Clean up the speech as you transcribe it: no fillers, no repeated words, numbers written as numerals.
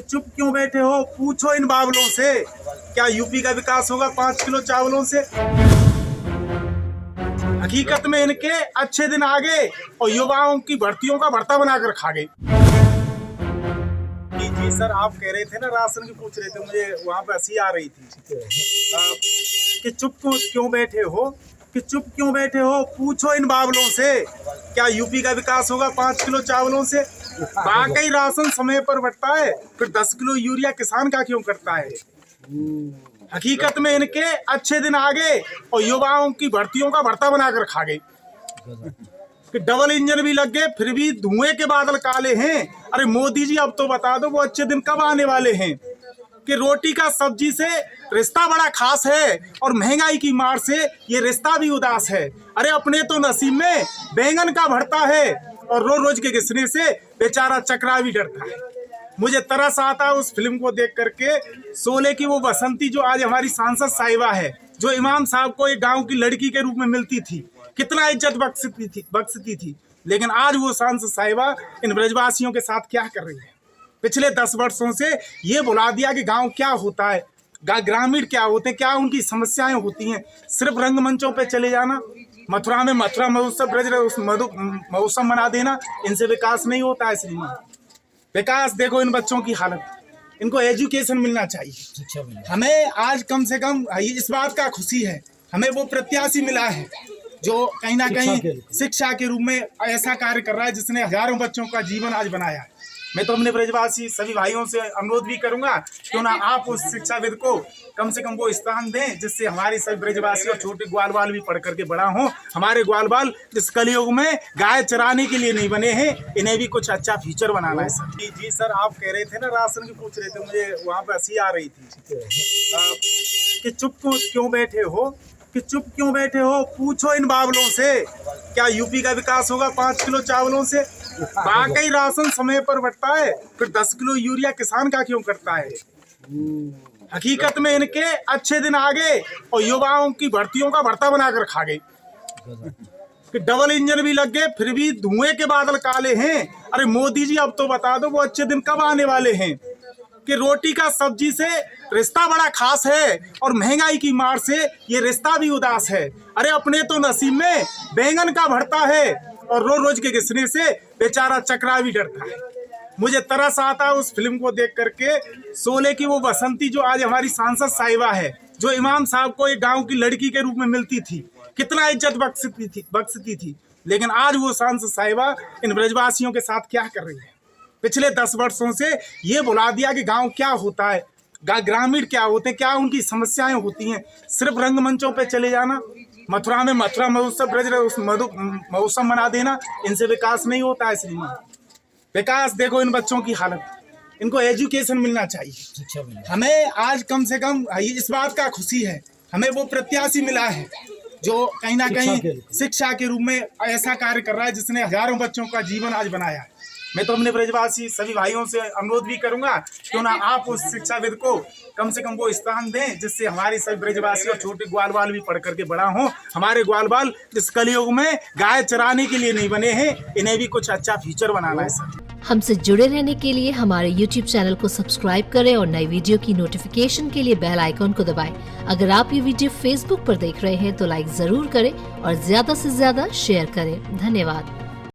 चुप क्यों बैठे हो? पूछो इन बावलों से, क्या यूपी का विकास होगा 5 किलो चावलों से? हकीकत में इनके अच्छे दिन आ गए और युवाओं की भर्तियों का भर्ता बनाकर खा गए। जी सर, आप कह रहे थे ना, राशन की पूछ रहे थे, मुझे वहाँ पे हंसी आ रही थी कि चुप क्यों बैठे हो, कि चुप क्यों बैठे हो? पूछो इन बावलों से, क्या यूपी का विकास होगा 5 किलो चावलों से? वाकई राशन समय पर बंटता है, फिर 10 किलो यूरिया किसान का क्यों करता है? हकीकत में इनके अच्छे दिन आ गए और युवाओं की भर्तियों का भर्ता बनाकर खा गए। कि डबल इंजन भी लग गए फिर भी धुएं के बादल काले हैं। अरे मोदी जी, अब तो बता दो वो अच्छे दिन कब आने वाले हैं? कि रोटी का सब्जी से रिश्ता बड़ा खास है और महंगाई की मार से ये रिश्ता भी उदास है। अरे अपने तो नसीब में बैंगन का भरता है और रोज रोज के घिसने से बेचारा चकरा भी डरता है। मुझे तरस आता है उस फिल्म को देख करके, शोले की वो बसंती जो आज हमारी सांसद साहिबा है, जो इमाम साहब को एक गांव की लड़की के रूप में मिलती थी, कितना इज्जत बख्शती थी। लेकिन आज वो सांसद साहिबा इन ब्रजवासियों के साथ क्या कर रही है? पिछले 10 वर्षों से ये बुला दिया कि गांव क्या होता है, ग्रामीण क्या होते हैं, क्या उनकी समस्याएं होती हैं। सिर्फ रंगमंचों पे चले जाना, मथुरा में मथुरा महोत्सव, ब्रज महोत्सव मना देना, इनसे विकास नहीं होता है श्रीमान। विकास देखो इन बच्चों की हालत, इनको एजुकेशन मिलना चाहिए। हमें आज कम से कम इस बात का खुशी है, हमें वो प्रत्याशी मिला है जो कहीं ना कहीं शिक्षा के रूप में ऐसा कार्य कर रहा है जिसने हजारों बच्चों का जीवन आज बनाया है। मैं तो अपने ब्रजवासी सभी भाइयों से अनुरोध भी करूंगा, क्यों ना आप उस शिक्षाविद को कम से कम वो स्थान दें जिससे हमारे सभी ब्रजवासी और छोटे ग्वाल बाल भी पढ़ करके बड़ा हों। हमारे ग्वाल बाल इस कलयुग में गाय चराने के लिए नहीं बने हैं, इन्हें भी कुछ अच्छा फ्यूचर बनाना है सर। जी सर, आप कह रहे थे ना, राशन की पूछ रहे थे, मुझे वहाँ पे हंसी आ रही थी कि चुप क्यों बैठे हो, कि चुप क्यों बैठे हो? पूछो इन बावलों से, क्या यूपी का विकास होगा 5 किलो चावलों से? वाकई राशन समय पर बंटता है, फिर 10 किलो यूरिया किसान का क्यों करता है? हकीकत में इनके अच्छे दिन आ गए और युवाओं की भर्तियों का भर्ता बनाकर खा गए। कि डबल इंजन भी लग गए फिर भी धुएं के बादल काले हैं। अरे मोदी जी, अब तो बता दो वो अच्छे दिन कब आने वाले हैं? कि रोटी का सब्जी से रिश्ता बड़ा खास है और महंगाई की मार से ये रिश्ता भी उदास है। अरे अपने तो नसीब में बैंगन का भरता है और रोज रोज के घिसने से बेचारा चकरा भी डरता है। मुझे तरस आता है उस फिल्म को देख करके, शोले की वो बसंती जो आज हमारी सांसद साहिबा है, जो इमाम साहब को एक गांव की लड़की के रूप में मिलती थी, कितना इज्जत बख्शती थी। लेकिन आज वो सांसद साहिबा इन ब्रजवासियों के साथ क्या कर रही है? पिछले 10 वर्षों से ये बुला दिया कि गांव क्या होता है, ग्रामीण क्या होते हैं, क्या उनकी समस्याएं होती हैं। सिर्फ रंगमंचों पे चले जाना, मथुरा में मथुरा महोत्सव, ब्रज महोत्सव मना देना, इनसे विकास नहीं होता है श्रीमान। विकास देखो इन बच्चों की हालत, इनको एजुकेशन मिलना चाहिए। हमें आज कम से कम इस बात का खुशी है, हमें वो प्रत्याशी मिला है जो कहीं ना कहीं शिक्षा के रूप में ऐसा कार्य कर रहा है जिसने हजारों बच्चों का जीवन आज बनाया है। मैं तो अपने ब्रजवासी सभी भाइयों से अनुरोध भी करूंगा, क्यों ना आप उस शिक्षाविद को कम से कम वो स्थान दें जिससे हमारे सभी ब्रजवासी और छोटे ग्वाल बाल भी पढ़ करके बड़ा हों। हमारे ग्वाल बाल इस कलयुग में गाय चराने के लिए नहीं बने हैं, इन्हें भी कुछ अच्छा फ्यूचर बनाना है सर। हमसे जुड़े रहने के लिए हमारे YouTube चैनल को सब्सक्राइब करें और नई वीडियो की नोटिफिकेशन के लिए बेल आइकॉन को दबाएं। अगर आप ये वीडियो Facebook पर देख रहे हैं तो लाइक जरूर करें और ज्यादा से ज्यादा शेयर करें। धन्यवाद।